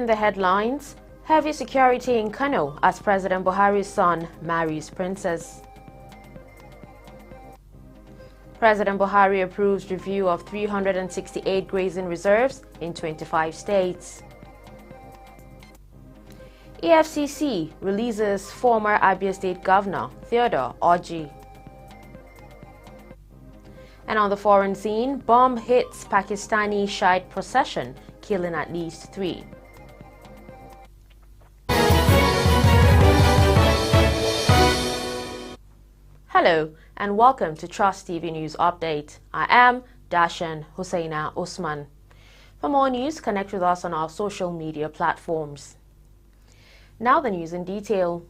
Topping the headlines, heavy security in Kano as President Buhari's son marries princess. President Buhari approves review of 368 grazing reserves in 25 states. EFCC releases former Abia State Governor Theodore Orji. And on the foreign scene, bomb hits Pakistani Shiite procession, killing at least 3. Hello and welcome to Trust TV News Update. I am Dashan Hussaina Usman. For more news, connect with us on our social media platforms. Now the news in detail.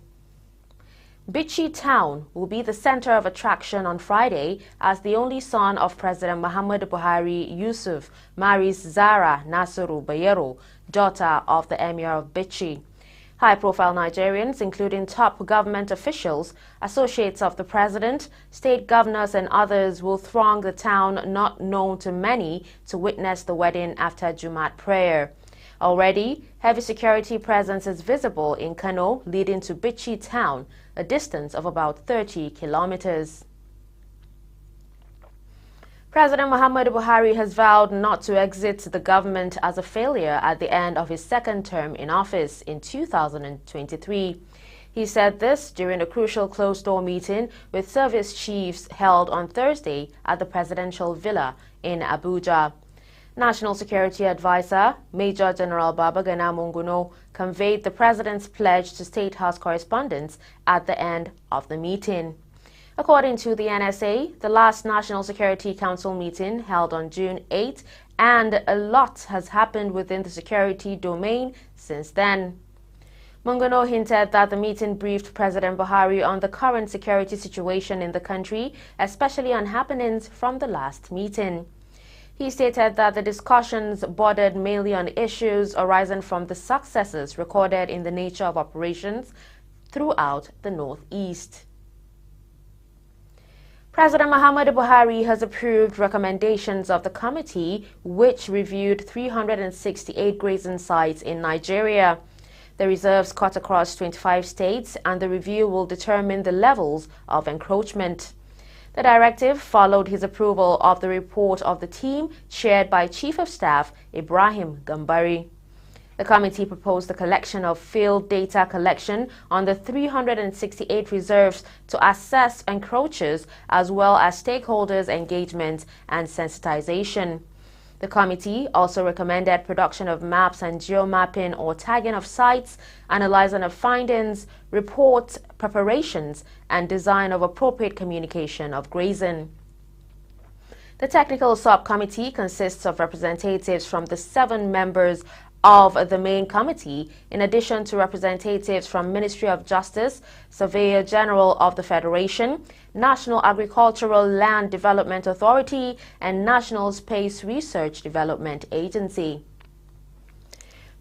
Bichi town will be the center of attraction on Friday as the only son of President Muhammadu Buhari, Yusuf, marries Zahra Nasiru Bayero, daughter of the emir of Bichi. High-profile Nigerians, including top government officials, associates of the president, state governors and others will throng the town not known to many to witness the wedding after Jumat prayer. Already, heavy security presence is visible in Kano, leading to Bichi town, a distance of about 30 kilometers. President Muhammadu Buhari has vowed not to exit the government as a failure at the end of his second term in office in 2023. He said this during a crucial closed-door meeting with service chiefs held on Thursday at the presidential villa in Abuja. National Security Advisor Major General Babagana Munguno conveyed the president's pledge to State House correspondents at the end of the meeting. According to the NSA, the last National Security Council meeting held on June 8, and a lot has happened within the security domain since then. Munguno hinted that the meeting briefed President Buhari on the current security situation in the country, especially on happenings from the last meeting. He stated that the discussions bordered mainly on issues arising from the successes recorded in the nature of operations throughout the Northeast. President Muhammadu Buhari has approved recommendations of the committee which reviewed 368 grazing sites in Nigeria. The reserves cut across 25 states and the review will determine the levels of encroachment. The directive followed his approval of the report of the team chaired by Chief of Staff Ibrahim Gambari. The committee proposed the collection of field data collection on the 368 reserves to assess encroachers as well as stakeholders' engagement and sensitization. The committee also recommended production of maps and geomapping or tagging of sites, analyzing of findings, report preparations, and design of appropriate communication of grazing. The technical subcommittee consists of representatives from the 7 members of the main committee, in addition to representatives from Ministry of Justice, Surveyor General of the Federation, National Agricultural Land Development Authority, and National Space Research Development Agency.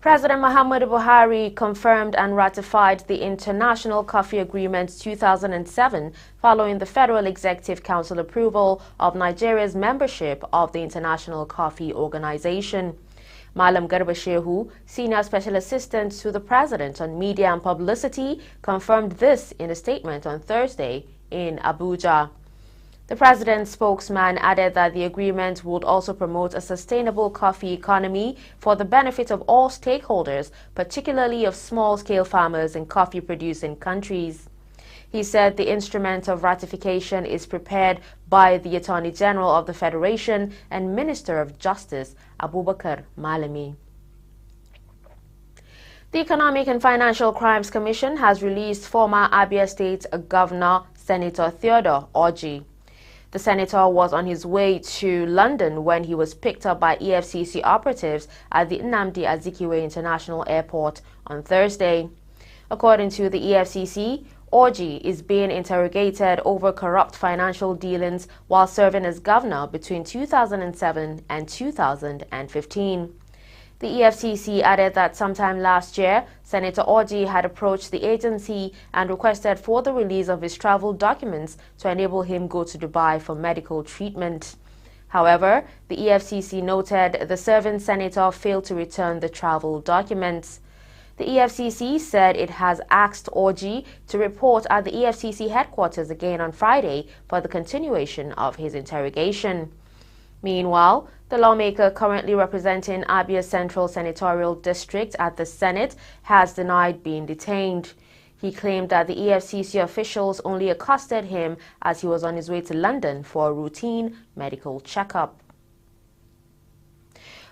President Muhammadu Buhari confirmed and ratified the International Coffee Agreement 2007 following the Federal Executive Council approval of Nigeria's membership of the International Coffee Organization. Malam Garba Shehu, Senior Special Assistant to the President on Media and Publicity, confirmed this in a statement on Thursday in Abuja. The President's spokesman added that the agreement would also promote a sustainable coffee economy for the benefit of all stakeholders, particularly of small-scale farmers in coffee-producing countries. He said the instrument of ratification is prepared by the Attorney General of the Federation and Minister of Justice, Abubakar Malami. The Economic and Financial Crimes Commission has released former Abia State Governor Senator Theodore Orji. The senator was on his way to London when he was picked up by EFCC operatives at the Nnamdi Azikiwe International Airport on Thursday. According to the EFCC, Orji is being interrogated over corrupt financial dealings while serving as governor between 2007 and 2015. The EFCC added that sometime last year, Senator Orji had approached the agency and requested for the release of his travel documents to enable him go to Dubai for medical treatment. However, the EFCC noted the serving senator failed to return the travel documents. The EFCC said it has asked Orji to report at the EFCC headquarters again on Friday for the continuation of his interrogation. Meanwhile, the lawmaker currently representing Abia Central Senatorial District at the Senate has denied being detained. He claimed that the EFCC officials only accosted him as he was on his way to London for a routine medical checkup.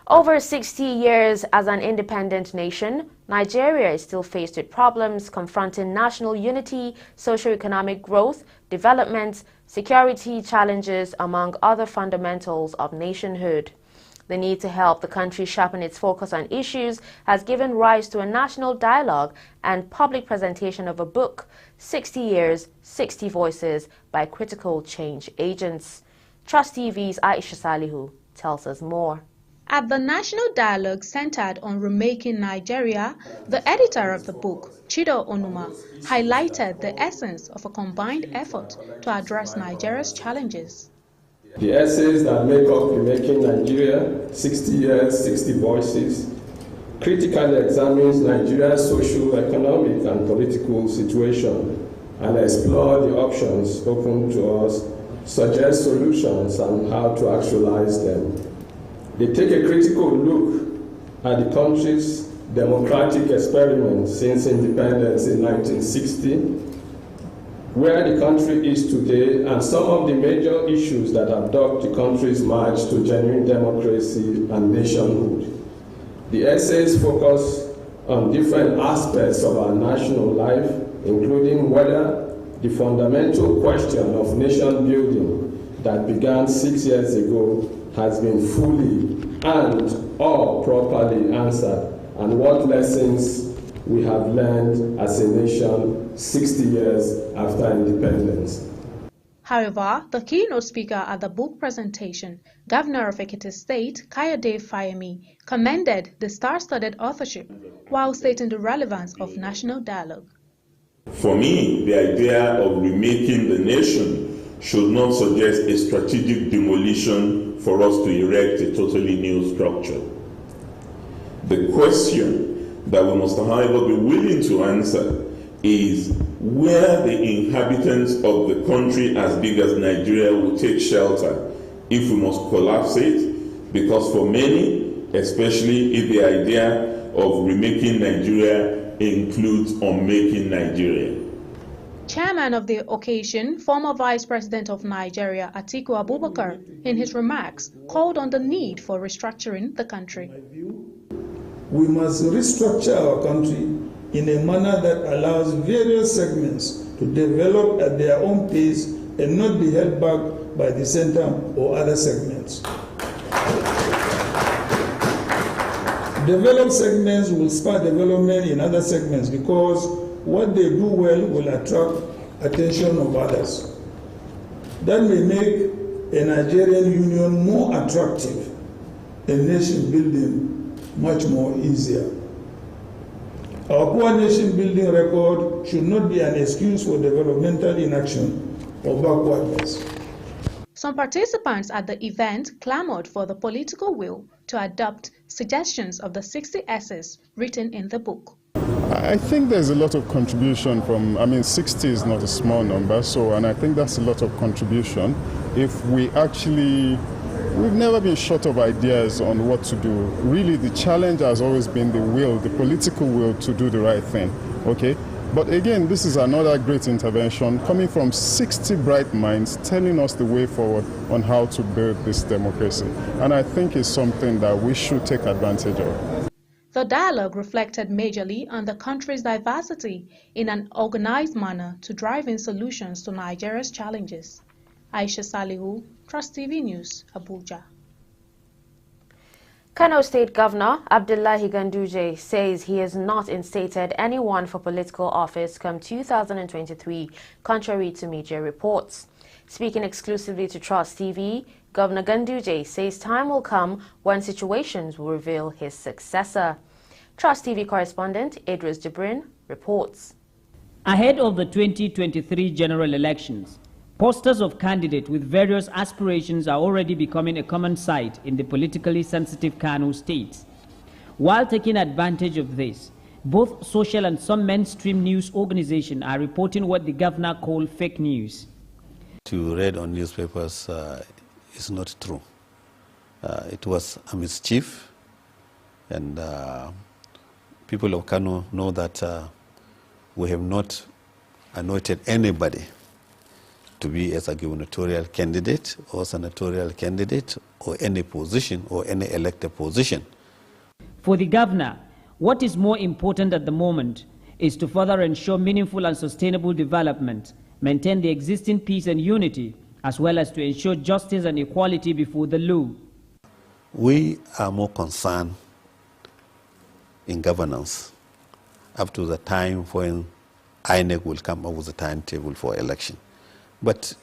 Over 60 years as an independent nation, Nigeria is still faced with problems confronting national unity, socio-economic growth, development, security challenges, among other fundamentals of nationhood. The need to help the country sharpen its focus on issues has given rise to a national dialogue and public presentation of a book, 60 Years, 60 Voices, by critical change agents. Trust TV's Aisha Salihu tells us more. At the National Dialogue centered on remaking Nigeria, the editor of the book, Chido Onuma, highlighted the essence of a combined effort to address Nigeria's challenges. The essays that make up Remaking Nigeria, 60 Years, 60 Voices, critically examines Nigeria's social, economic and political situation and explore the options open to us, suggest solutions and how to actualize them. They take a critical look at the country's democratic experiment since independence in 1960, where the country is today, and some of the major issues that have dogged the country's march to genuine democracy and nationhood. The essays focus on different aspects of our national life, including whether the fundamental question of nation building that began 6 years ago has been fully and or properly answered, and what lessons we have learned as a nation 60 years after independence. However, the keynote speaker at the book presentation, Governor of Ekiti State, Kayode Fayemi, commended the star-studded authorship while stating the relevance of national dialogue. For me, the idea of remaking the nation should not suggest a strategic demolition for us to erect a totally new structure. The question that we must, however, be willing to answer is where the inhabitants of the country as big as Nigeria will take shelter if we must collapse it, because for many, especially if the idea of remaking Nigeria includes unmaking Nigeria. Chairman of the occasion, former Vice President of Nigeria, Atiku Abubakar, in his remarks, called on the need for restructuring the country. We must restructure our country in a manner that allows various segments to develop at their own pace and not be held back by the center or other segments. Developed segments will spur development in other segments because what they do well will attract attention of others. That may make a Nigerian union more attractive and nation building much more easier. Our poor nation building record should not be an excuse for developmental inaction or backwardness. Some participants at the event clamored for the political will to adopt suggestions of the 60 essays written in the book. I think there's a lot of contribution from, 60 is not a small number, and I think that's a lot of contribution. If we've never been short of ideas on what to do. Really, the challenge has always been the will, the political will to do the right thing, okay? But again, this is another great intervention coming from 60 bright minds telling us the way forward on how to build this democracy. And I think it's something that we should take advantage of. The dialogue reflected majorly on the country's diversity in an organized manner to drive in solutions to Nigeria's challenges. Aisha Salihu, Trust TV News, Abuja. Kano State Governor Abdullahi Ganduje says he has not instated anyone for political office come 2023, contrary to media reports. Speaking exclusively to Trust TV, Governor Ganduje says time will come when situations will reveal his successor. Trust TV correspondent Idris Jibrin reports. Ahead of the 2023 general elections, posters of candidates with various aspirations are already becoming a common sight in the politically sensitive Kano state. While taking advantage of this, both social and some mainstream news organizations are reporting what the governor called fake news. To read on newspapers is not true. It was a mischief, and people of Kano know that we have not anointed anybody to be as a gubernatorial candidate or senatorial candidate or any position or any elected position. For the governor, what is more important at the moment is to further ensure meaningful and sustainable development, maintain the existing peace and unity, as well as to ensure justice and equality before the law. We are more concerned in governance up to the time when INEC will come up with a timetable for election. But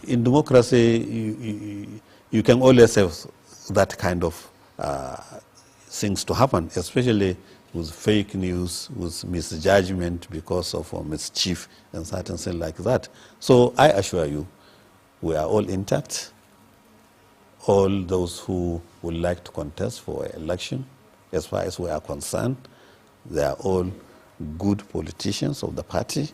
in democracy, you can always have that kind of things to happen, especially with fake news, with misjudgment because of mischief and certain things like that. So I assure you, we are all intact. All those who would like to contest for election, as far as we are concerned, they are all good politicians of the party.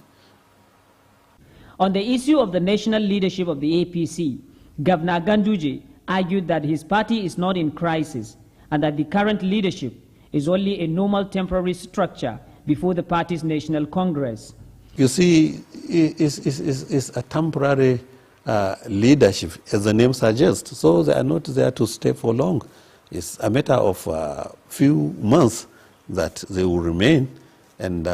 On the issue of the national leadership of the APC, Governor Ganduje argued that his party is not in crisis and that the current leadership is only a normal temporary structure before the party's national congress. You see, it's a temporary leadership, as the name suggests, so they are not there to stay for long. It's a matter of a few months that they will remain, and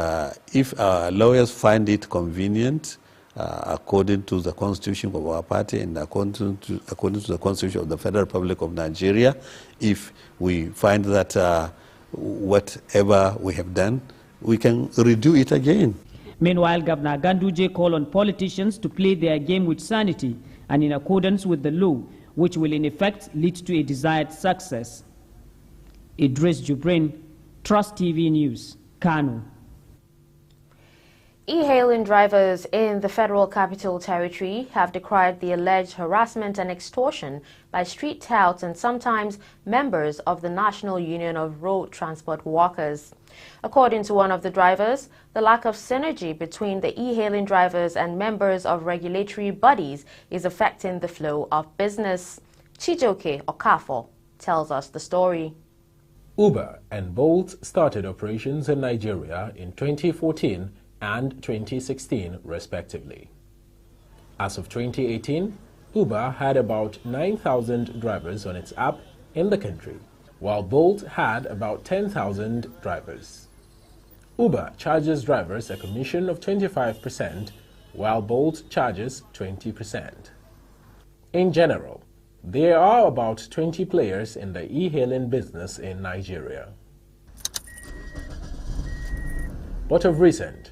if our lawyers find it convenient, according to the constitution of our party and according to the constitution of the Federal Republic of Nigeria, if we find that whatever we have done, we can redo it again. Meanwhile, Governor Ganduje called on politicians to play their game with sanity and in accordance with the law, which will in effect lead to a desired success. Idris Jubrin, Trust TV News, Kano. E-hailing drivers in the Federal Capital Territory have decried the alleged harassment and extortion by street touts and sometimes members of the National Union of Road Transport Workers. According to one of the drivers, the lack of synergy between the e-hailing drivers and members of regulatory bodies is affecting the flow of business. Chijoke Okafo tells us the story. Uber and Bolt started operations in Nigeria in 2014 and 2016, respectively. As of 2018, Uber had about 9,000 drivers on its app in the country, while Bolt had about 10,000 drivers. Uber charges drivers a commission of 25%, while Bolt charges 20%. In general, there are about 20 players in the e-hailing business in Nigeria. But of recent,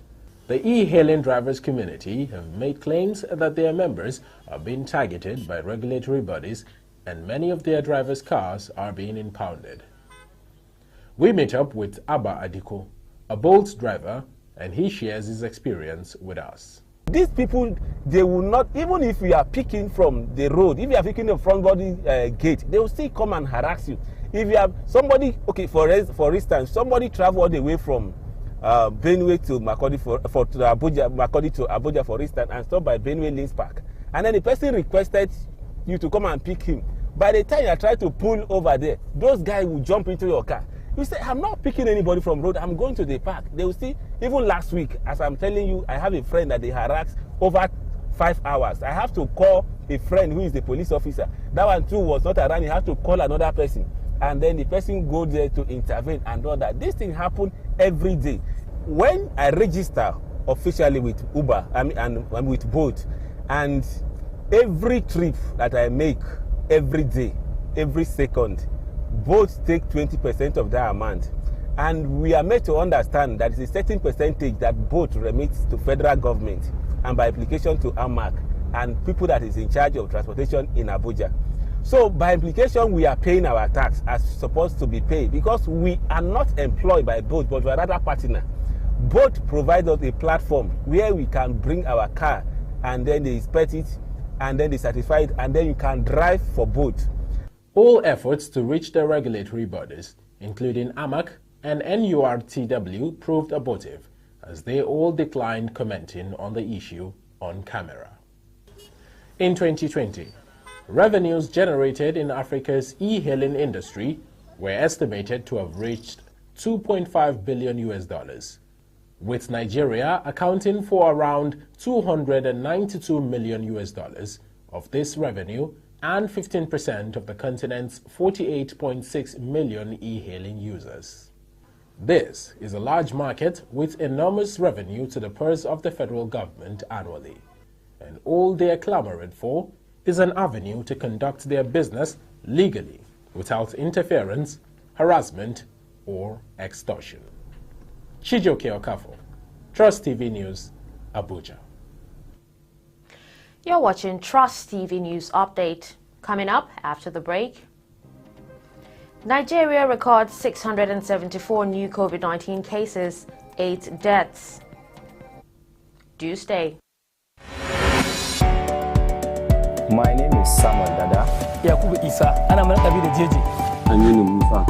the e-hailing drivers community have made claims that their members are being targeted by regulatory bodies and many of their drivers' cars are being impounded. We meet up with Abba Adiko, a Bolt driver, and he shares his experience with us. These people, they will not, even if you are picking from the road, if you are picking the front body gate, they will still come and harass you. If you have somebody, okay, for instance, somebody travel all the way from Benue to Makodi to Abuja, for instance, and stop by Benue Links Park. And then the person requested you to come and pick him. By the time you try to pull over there, those guys will jump into your car. You say, I'm not picking anybody from road, I'm going to the park. They will see, even last week, as I'm telling you, I have a friend that they harassed over 5 hours. I have to call a friend who is the police officer. That one too was not around, he had to call another person. And then the person go there to intervene and all that. This thing happen every day. When I register officially with Uber and with Bolt, and every trip that I make every day, every second, Bolt take 20% of that amount. And we are made to understand that it's a certain percentage that Bolt remits to federal government and by application to AMAC and people that is in charge of transportation in Abuja. So by implication, we are paying our tax as supposed to be paid because we are not employed by Bolt, but we are rather partner. Bolt provides us a platform where we can bring our car and then they inspect it and then they certify it and then you can drive for Bolt. All efforts to reach the regulatory bodies, including AMAC, and NURTW proved abortive, as they all declined commenting on the issue on camera. In 2020, revenues generated in Africa's e-hailing industry were estimated to have reached $2.5 billion, with Nigeria accounting for around $292 million of this revenue and 15% of the continent's 48.6 million e-hailing users. This is a large market with enormous revenue to the purse of the federal government annually, and all they are clamoring for is an avenue to conduct their business legally without interference, harassment, or extortion. Chijoke Okafo, Trust TV News, Abuja. You're watching Trust TV News Update. Coming up after the break. Nigeria records 674 new COVID-19 cases, 8 deaths. Do stay. My name is Samuel Dada. Yakubu Isa, ana mana kabi da jeji. Aminu Musa.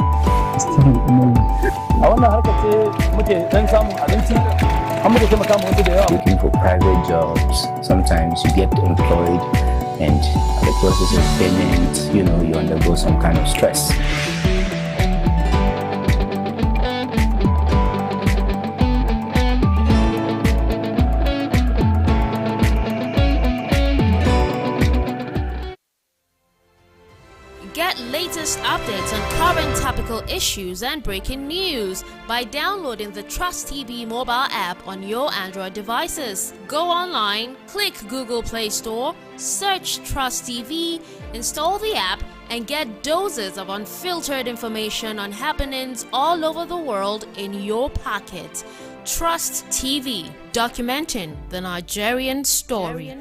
A wannan harkar ce muke dan samun abinci, an muke taimaka mu wasu da yawa. Looking for private jobs. Sometimes you get employed and the process of payment, you undergo some kind of stress. Get latest updates on current topical issues and breaking news by downloading the Trust TV mobile app on your Android devices. Go online, click Google Play Store, search Trust TV, install the app, and get doses of unfiltered information on happenings all over the world in your pocket. Trust TV, documenting the Nigerian story.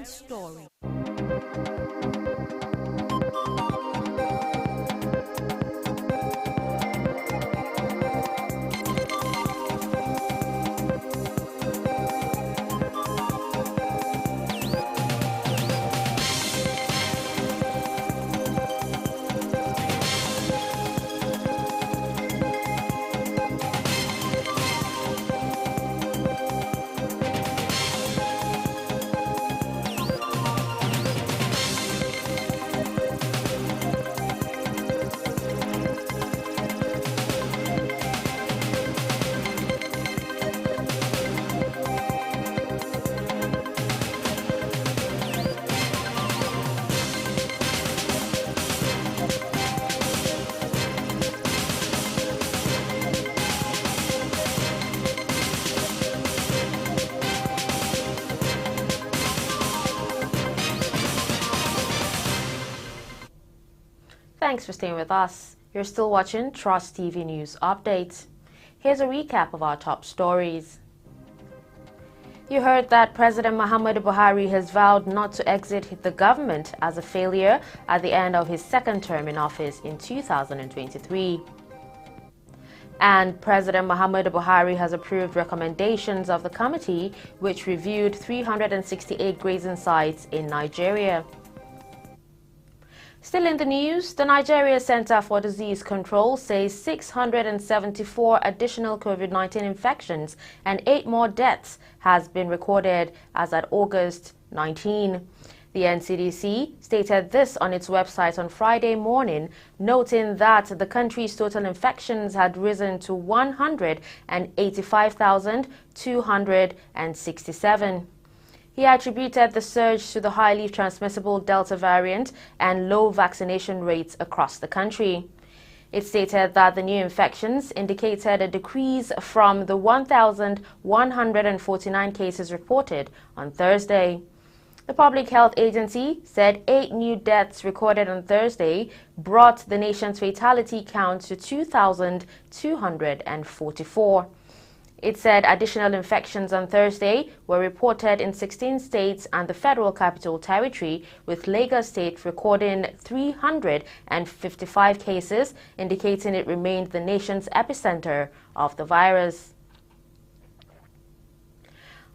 Thanks for staying with us. You're still watching Trust TV News Update. Here's a recap of our top stories. You heard that President Muhammadu Buhari has vowed not to exit the government as a failure at the end of his second term in office in 2023. And President Muhammadu Buhari has approved recommendations of the committee which reviewed 368 grazing sites in Nigeria. Still in the news, the Nigeria Center for Disease Control says 674 additional COVID-19 infections and 8 more deaths has been recorded as at August 19. The NCDC stated this on its website on Friday morning, noting that the country's total infections had risen to 185,267. He attributed the surge to the highly transmissible Delta variant and low vaccination rates across the country. It stated that the new infections indicated a decrease from the 1,149 cases reported on Thursday. The Public Health Agency said 8 new deaths recorded on Thursday brought the nation's fatality count to 2,244. It said additional infections on Thursday were reported in 16 states and the Federal Capital Territory, with Lagos State recording 355 cases, indicating it remained the nation's epicenter of the virus.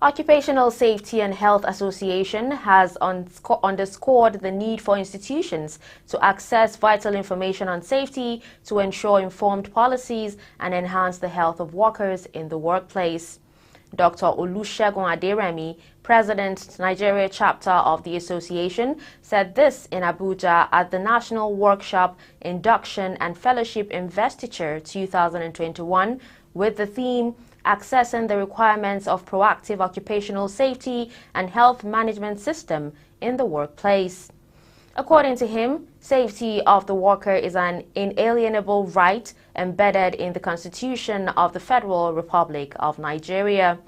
Occupational Safety and Health Association has underscored the need for institutions to access vital information on safety to ensure informed policies and enhance the health of workers in the workplace. Dr. Olusegun Aderemi, President, Nigeria chapter of the association, said this in Abuja at the National Workshop Induction and Fellowship Investiture 2021 with the theme Accessing the Requirements of Proactive Occupational Safety and Health Management System in the Workplace. According to him, safety of the worker is an inalienable right embedded in the Constitution of the Federal Republic of Nigeria.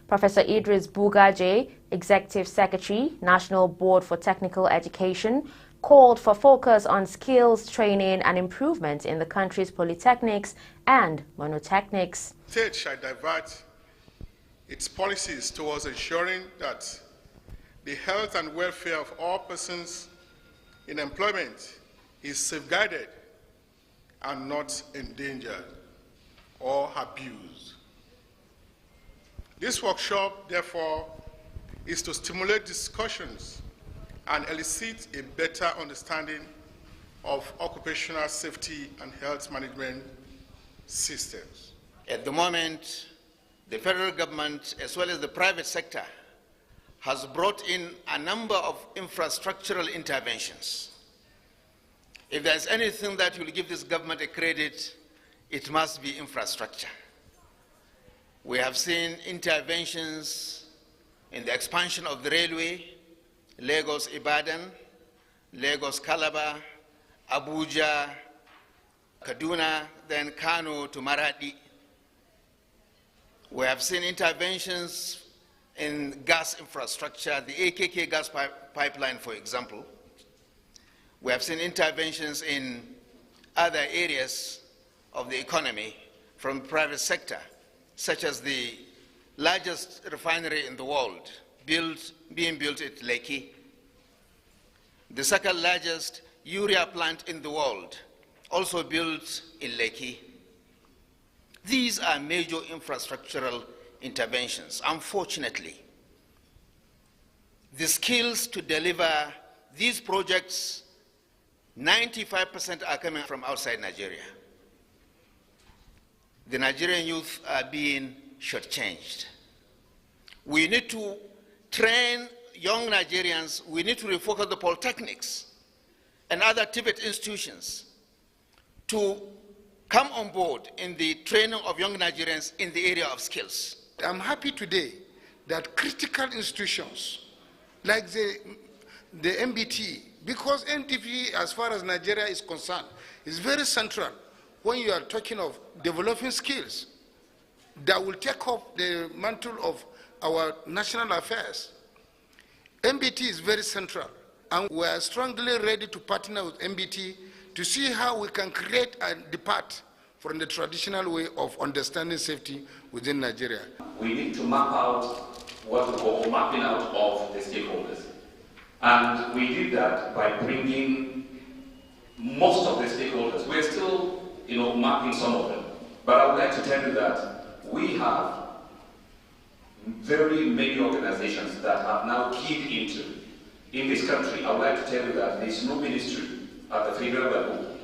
Professor Idris Bugaje, Executive Secretary, National Board for Technical Education, called for focus on skills training and improvement in the country's polytechnics and monotechnics. The state shall divert its policies towards ensuring that the health and welfare of all persons in employment is safeguarded and not endangered or abused. This workshop, therefore, is to stimulate discussions and elicit a better understanding of occupational safety and health management systems. At the moment, the federal government, as well as the private sector, has brought in a number of infrastructural interventions. If there's anything that will give this government a credit, it must be infrastructure. We have seen interventions in the expansion of the railway, Lagos-Ibadan, Lagos-Calabar, Abuja, Kaduna, then Kano to Maradi. We have seen interventions in gas infrastructure, the AKK gas pipeline, for example. We have seen interventions in other areas of the economy from the private sector, such as the largest refinery in the world, being built at Lekki, the second largest urea plant in the world, also built in Lekki. These are major infrastructural interventions. Unfortunately, the skills to deliver these projects, 95% are coming from outside Nigeria. The Nigerian youth are being shortchanged. We need to train young Nigerians. We need to refocus the polytechnics and other TVET institutions to come on board in the training of young Nigerians in the area of skills. I'm happy today that critical institutions like the MBT, because NTP, as far as Nigeria is concerned, is very central when you are talking of developing skills that will take up the mantle of our national affairs. MBT is very central, and we are strongly ready to partner with MBT to see how we can create and depart from the traditional way of understanding safety within Nigeria. We need to map out what we call mapping out of the stakeholders. And we did that by bringing most of the stakeholders. We're still, mapping some of them. But I would like to tell you that we have very many organizations that have now keyed into. In this country, I would like to tell you that there is no ministry at the federal level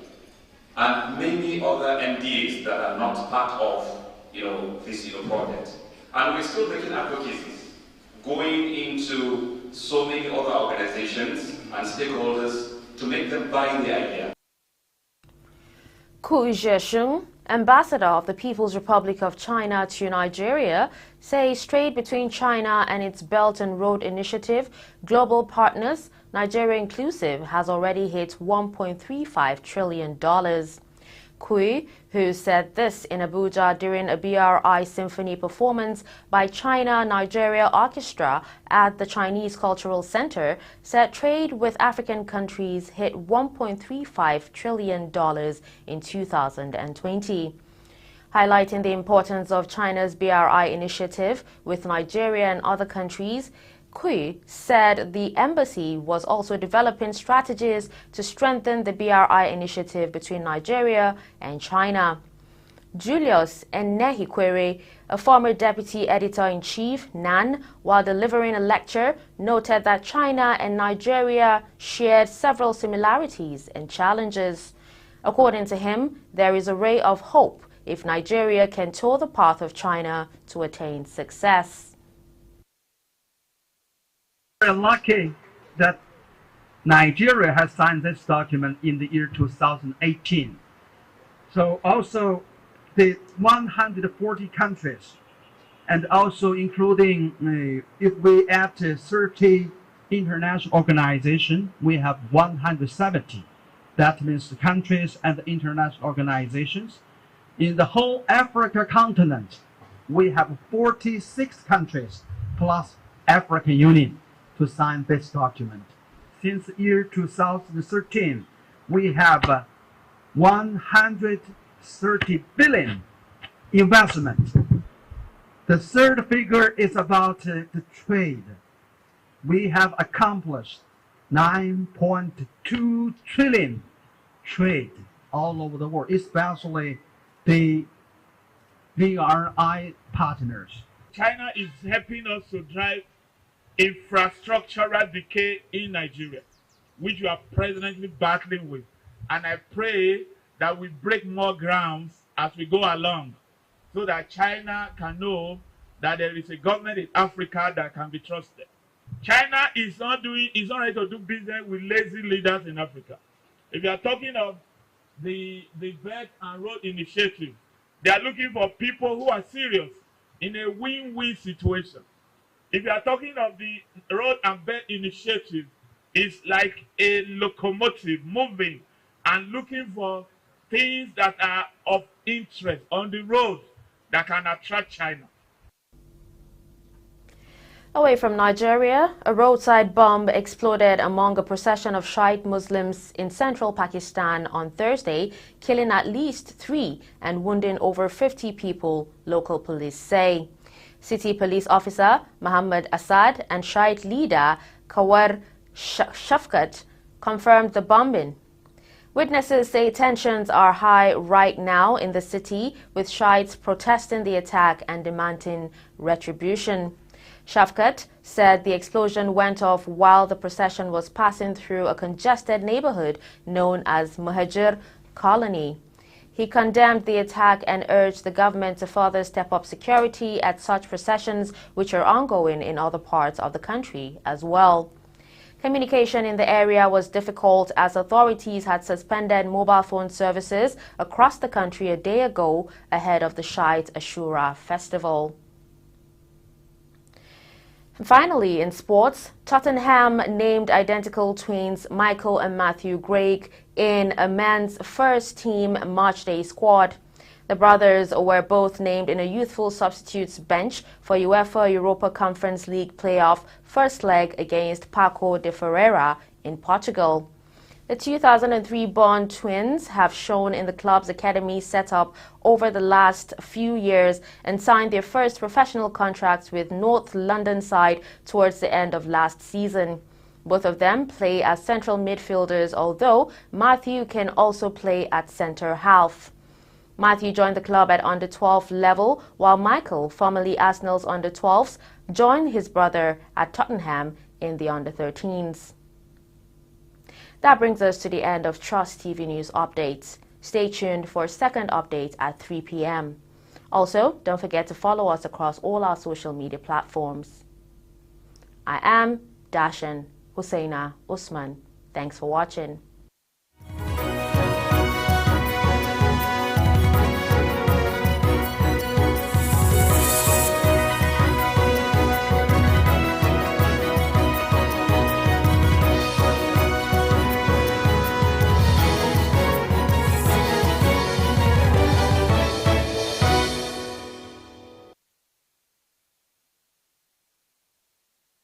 and many other MDAs that are not part of this project. And we're still making advocacies, going into so many other organizations and stakeholders to make them buy the idea. Ku Zhesheng, ambassador of the People's Republic of China to Nigeria, says trade between China and its Belt and Road Initiative global partners, Nigeria inclusive, has already hit $1.35 trillion. Kui, who said this in Abuja during a BRI symphony performance by China-Nigeria Orchestra at the Chinese Cultural Center, said trade with African countries hit $1.35 trillion in 2020. Highlighting the importance of China's BRI initiative with Nigeria and other countries, Kui said the embassy was also developing strategies to strengthen the BRI initiative between Nigeria and China. Julius Enehikwere, A former deputy editor-in-chief, Nan, while delivering a lecture, noted that China and Nigeria shared several similarities and challenges. According to him, there is a ray of hope if Nigeria can tour the path of China to attain success. We're lucky that Nigeria has signed this document in the year 2018. So also the 140 countries, and also including, if we add 30 international organizations, we have 170. That means the countries and the international organizations. In the whole Africa continent, we have 46 countries plus African Union to sign this document. Since the year 2013, we have 130 billion investment. The third figure is about the trade. We have accomplished 9.2 trillion trade all over the world, especially the BRI partners. China is helping us to drive infrastructural decay in Nigeria, which we are presently battling with. And I pray that we break more grounds as we go along, so that China can know that there is a government in Africa that can be trusted. China is not ready to do business with lazy leaders in Africa. If you are talking of the Belt and Road Initiative, they are looking for people who are serious in a win-win situation. If you are talking of the Road and Belt Initiative, it's like a locomotive moving and looking for things that are of interest on the road that can attract China. Away from Nigeria, a roadside bomb exploded among a procession of Shiite Muslims in central Pakistan on Thursday, killing at least 3 and wounding over 50 people, local police say. City police officer Muhammad Asad and Shiite leader Kawar Shafkat confirmed the bombing. Witnesses say tensions are high right now in the city, with Shiites protesting the attack and demanding retribution. Shafkat said the explosion went off while the procession was passing through a congested neighborhood known as Muhajir Colony. He condemned the attack and urged the government to further step up security at such processions, which are ongoing in other parts of the country as well. Communication in the area was difficult as authorities had suspended mobile phone services across the country a day ago ahead of the Shiite Ashura festival. Finally, in sports, Tottenham named identical twins Michael and Matthew Gregg in a men's first team matchday squad. The brothers were both named in a youthful substitutes bench for UEFA Europa Conference League playoff first leg against Paco de Ferreira in Portugal. The 2003-born twins have shown in the club's academy setup over the last few years and signed their first professional contracts with North London side towards the end of last season. Both of them play as central midfielders, although Matthew can also play at centre half. Matthew joined the club at under-12 level, while Michael, formerly Arsenal's under-12s, joined his brother at Tottenham in the under-13s. That brings us to the end of Trust TV News Updates. Stay tuned for a second update at 3 p.m. Also, don't forget to follow us across all our social media platforms. I am Dashan Husseina Usman. Thanks for watching.